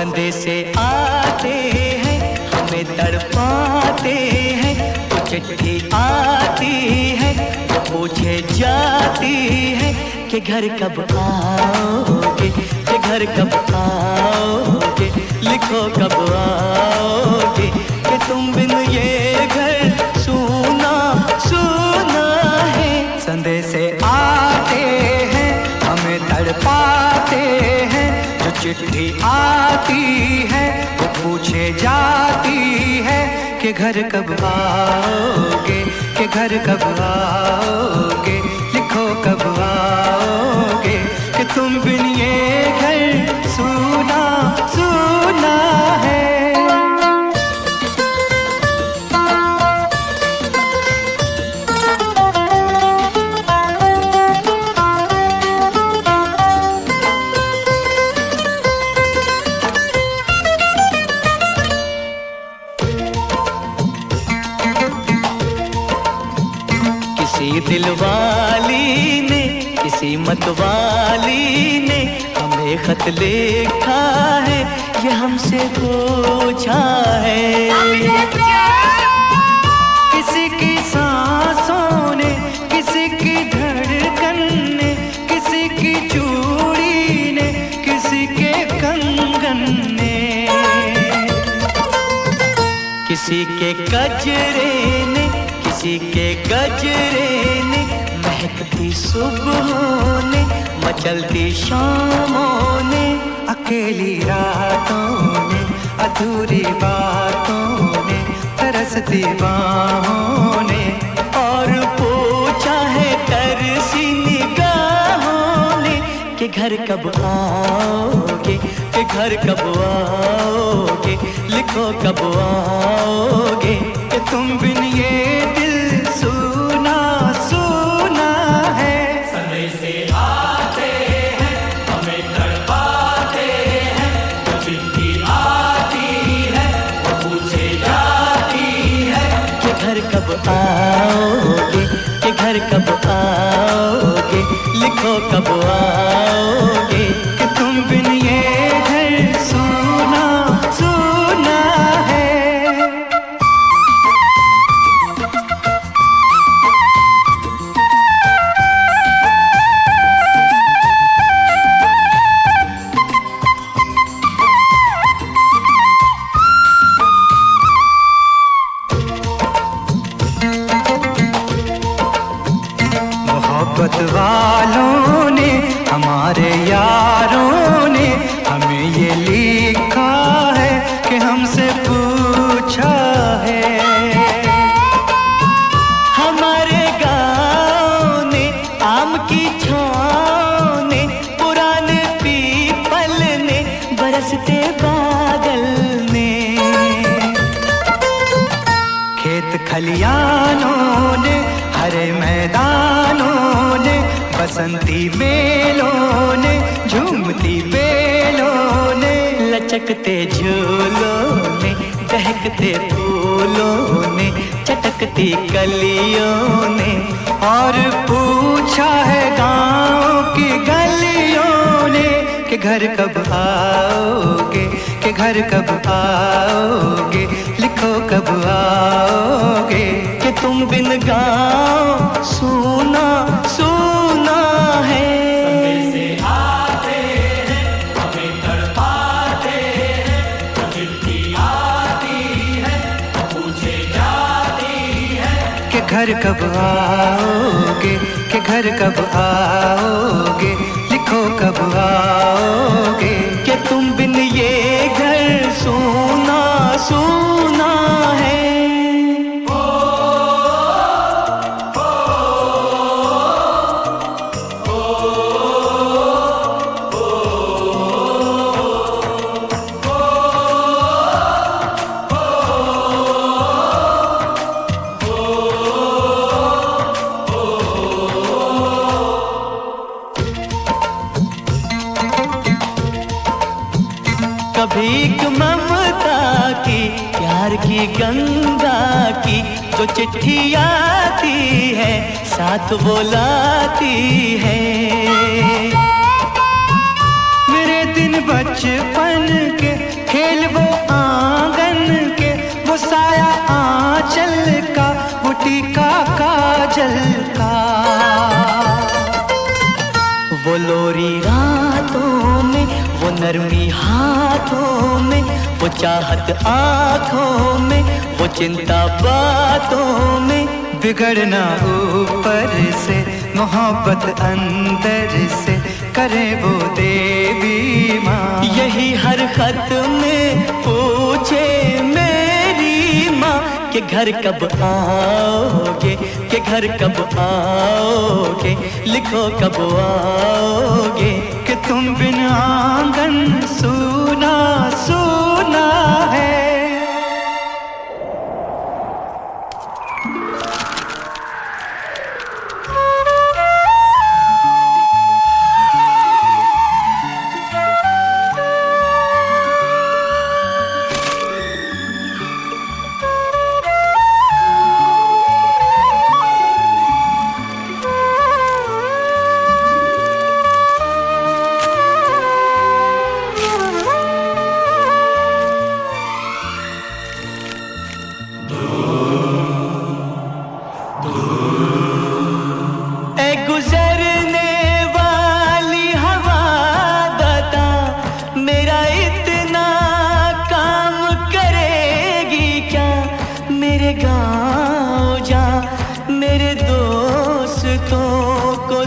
संदेशे आते हैं हमें तड़पाते हैं, तो चिट्ठी आती है तो पूछे जाती है कि घर कब आओगे, कि घर कब आओगे, लिखो कब आओगे, कि तुम बिन ये घर सूना सूना है। संदेशे आते हैं हमें तड़पाते हैं, जो चिट्ठी आती है वो पूछे जाती है कि घर कब आओगे, कि घर कब आओगे, लिखो कब आओगे, कि तुम बिन ये घर सूना सूना है। किसी दिलवाली ने, किसी मतवाली ने हमें खत लिखा है, ये हमसे पूछा है। किसी की सांसों ने, किसी की धड़कन ने, किसी की चूड़ी ने, किसी के कंगन ने, किसी के गजरे ने, किसी के गजरे ने, महकती सुबहों ने, मचलती शामों ने, अकेली रातों ने, अधूरी बातों ने, तरसती बाहों ने, और पूछा है तरसी निगाहों ने कि घर कब आओगे, कि घर कब आओगे, लिखो कब आओगे, कि तुम बिन ये दिल सूना सूना है। संदेशे आते हैं हमें तड़पाते हैं, जो चिट्ठी आती है वो पूछे जाती है कि घर कब आओगे, कि घर कब आओगे, लिखो कब आओगे, कि तुम बिन ये घर सूना सूना है। मोहब्बत वालों ने, हमारे यारों ने हमें ये लिखा है कि हमसे पूछा है। हमारे गाँव ने, आम की छाँव ने, पुराने पीपल ने, बरसते बादल ने, खेत खलियानों ने, हरे मैदानों ने, बसंती मेलों ने, झूमती बेलों ने, लचकते झूलों ने, दहकते फूलों ने, चटकती कलियों ने, और पूछा है गाँव की गलियों ने कि घर कब आओगे, कि घर कब आओगे, लिखो कब आओगे, कि तुम बिन गाँव सूना सूना है। संदेशे आते हैं हमें तड़पाते हैं, जो चिट्ठी आती है वो पूछे जाती है कि घर कब आओगे, कि घर कब आओगे, लिखो कब आओगे, कि तुम बिन ये घर सूना सूना है। कभी एक ममता की, प्यार की गंगा की, जो चिट्ठी आती है साथ वो लाती है। मेरे दिन बचपन के खेल वो आंगन के, वो साया आंचल का, वो टीका काजल का। वो लोरी रातों में, वो नरमी हाथों में, वो चाहत आँखों में, वो चिंता बातों में। बिगड़ना ऊपर से, मोहब्बत अंदर से, करे वो देवी माँ। यही हर खत में पूछे मेरी माँ कि घर कब आओगे, कि घर कब आओगे, लिखो कब आओगे। कि तुम बिन आंगन सूना सूना है।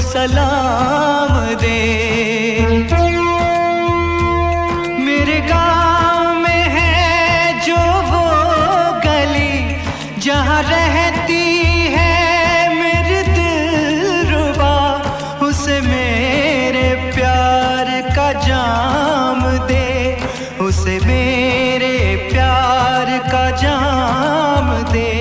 सलाम दे। मेरे गांव में है जो वो गली, जहाँ रहती है मेरी दिलरुबा, उसे मेरे प्यार का जाम दे, उसे मेरे प्यार का जाम दे।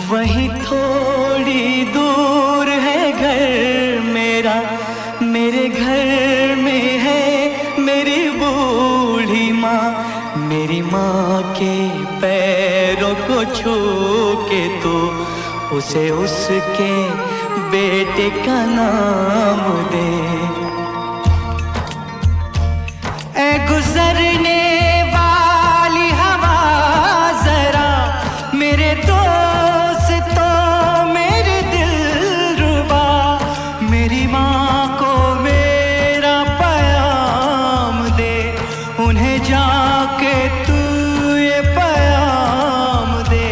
वहीं थोड़ी दूर है घर मेरा, मेरे घर में है मेरी बूढ़ी माँ। मेरी माँ के पैरों को छू के तो उसे उसके बेटे का नाम दे। ऐ गुजरने वाली हवा जरा, मेरे मेरी माँ को मेरा प्याम दे, उन्हें जाके तू ये प्याम दे।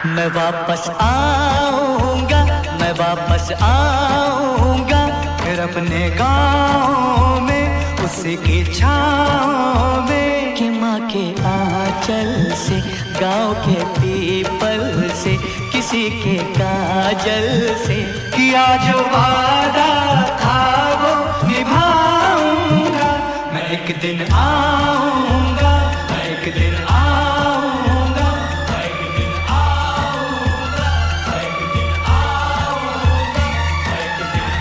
मैं वापस आऊँगा, मैं वापस आऊँगा, फिर अपने गाँव में उसी की छाँव में। कि माँ के आंचल से, गाँव के पीपल से, किसी के काजल से, किया जो वादा था वो निभाऊंगा। मैं एक दिन आऊंगा, मैं एक दिन आऊंगा, मैं एक दिन आऊंगा, मैं एक दिन आऊंगा, मैं एक दिन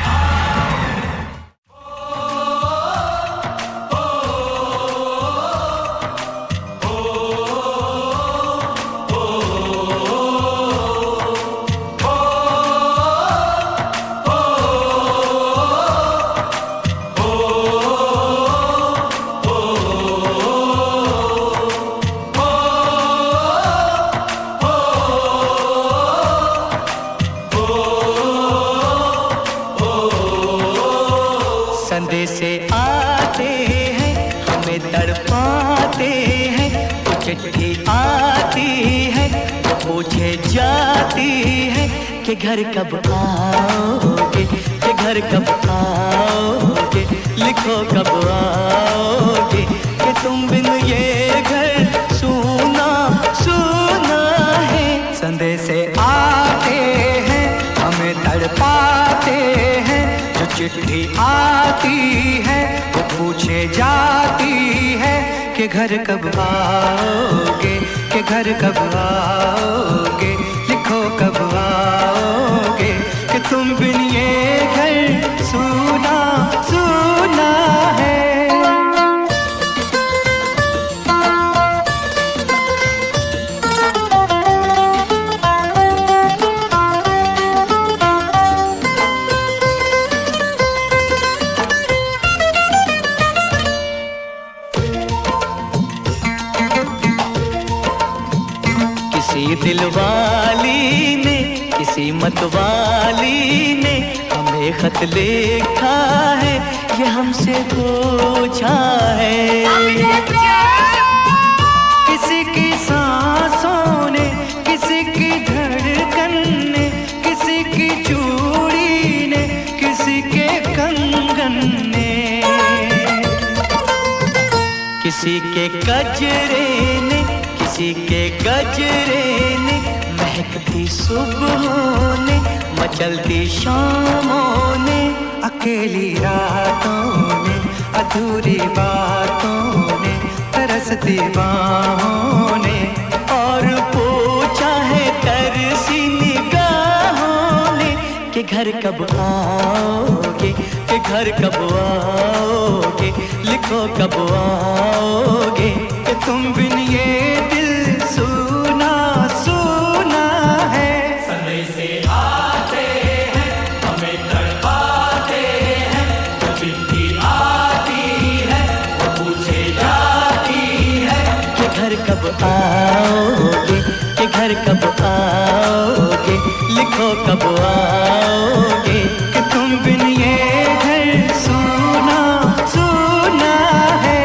संदेशे आते हैं, हमें तड़पाते हैं। चिट्ठी आती है, पूछे जाती है कि घर कब आओगे, कि घर कब आओगे, लिखो कब आओगे। कि तुम बिन ये घर सूना सूना है। संदेशे आते हैं, हमें तड़पाते हैं। जो चिट्ठी आती है, वो पूछे जाती है कि घर कब आओगे, कि घर कब आओगे, लिखो कब आओगे। कि तुम बिन ये घर सूना सूना है। किसी मतवाली ने हमें खत लिखा है, ये हमसे पूछा है। किसी की सांसों ने, किसी की धड़कन ने, किसी की चूड़ी ने, किसी के कंगन ने, किसी के गजरे ने, किसी के गजरे ने, महकती सुबहों ने, मचलती शामों ने, अकेली रातों ने, अधूरी बातों ने, तरसती बाहों ने, और पूछा है तरसी निगाहों ने कि घर कब आओगे, कि घर कब आओगे, लिखो कब आओगे, कि तुम बिन ये दिल सुना सुना है। समय से आते हैं, हमें तड़पाते हैं, जो चिट्ठी आती है वो पूछे जाती है कि घर कब आओगे, कि घर कब आओगे, लिखो कब आओगे, कि तुम बिन ये घर सुना सुना है।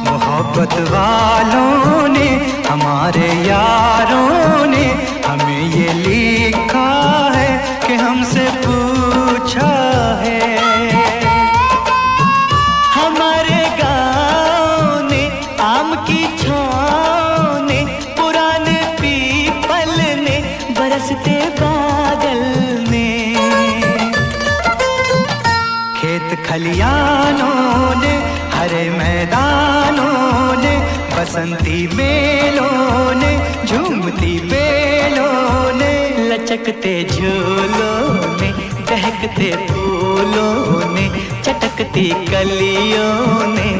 मोहब्बत वालों ने, हमारे यारों ने हमें ये लिखा है कि हमसे पूछा है। हमारे गाँव ने, आम की छाँव ने, पुराने पीपल ने, बरसते बादल ने, खेत खलियानों ने, हरे मैदानों ने, बसंती मेलों ने, झूमती बेलों ने, लचकते झूलों ने, दहकते फूलों ने, चटकती कलियों ने,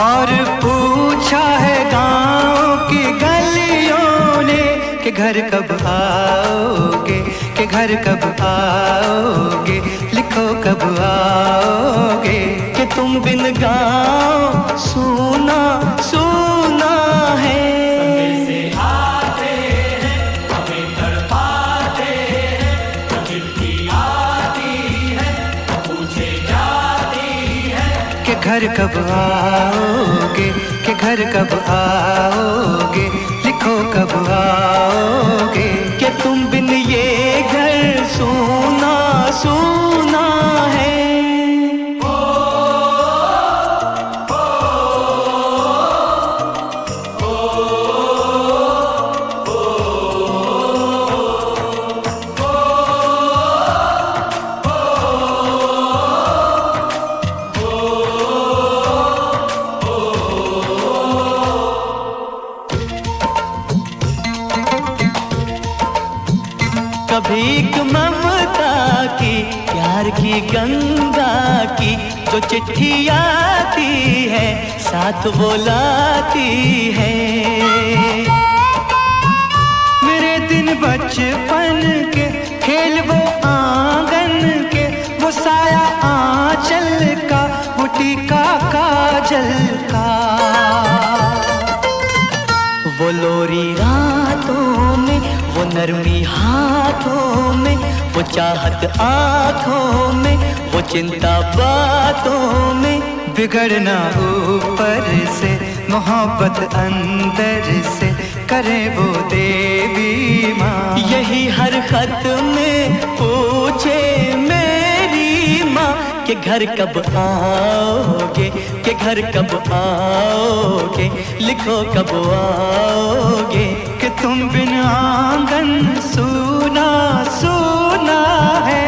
और पूछा है गाँव की गलियों ने कि घर कब आओगे, कि घर कब आओगे, लिखो कब आओगे, कि तुम बिन गाँव सुना सुना है। समय से आते हैं, हमें तड़पाते हैं, जो चिट्ठी आती है वो पूछे जाती है कि घर कब आओगे, कि घर कब आओगे, लिखो कब आओगे, कि तुम बिन ये घर सुना सुना है। कभी एक ममता की, प्यार की गंगा की, जो चिट्ठी आती है साथ वो लाती है। मेरे दिन बचपन के, खेल वो आंगन के, वो साया आंचल का, वो टीका काजल का, वो लोरी रातों में, वो नरमी हाथों में, वो चाहत आँखों में, वो चिंता बातों में, बिगड़ना ऊपर से, मोहब्बत अंदर से, करे वो देवी माँ। यही हर खत में पूछे मेरी माँ कि घर कब आओगे, कि घर कब आओगे, लिखो कब आओगे, कि तुम बिन आंगन सुना सुना है।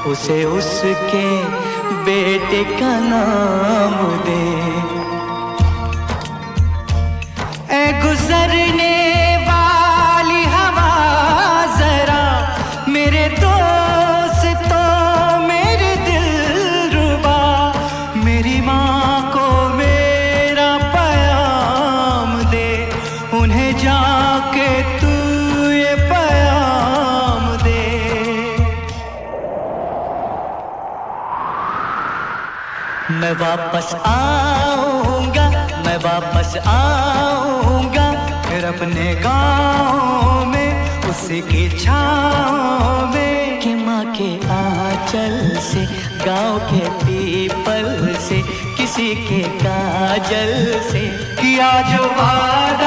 उसे उसके बेटे का नाम दे। ऐ गुजरने वाली हवा जरा मेरे दोस्तों मेरे दिलरुबा, मेरी माँ को मेरा पैगाम दे, उन्हें जाके तू ये पैगाम दे। मैं वापस आऊंगा, मैं वापस आऊंगा, फिर अपने गाँव में उसकी छाँव में। कि माँ के आंचल से, गाँव के पीपल से, किसी के काजल से किया जो वादा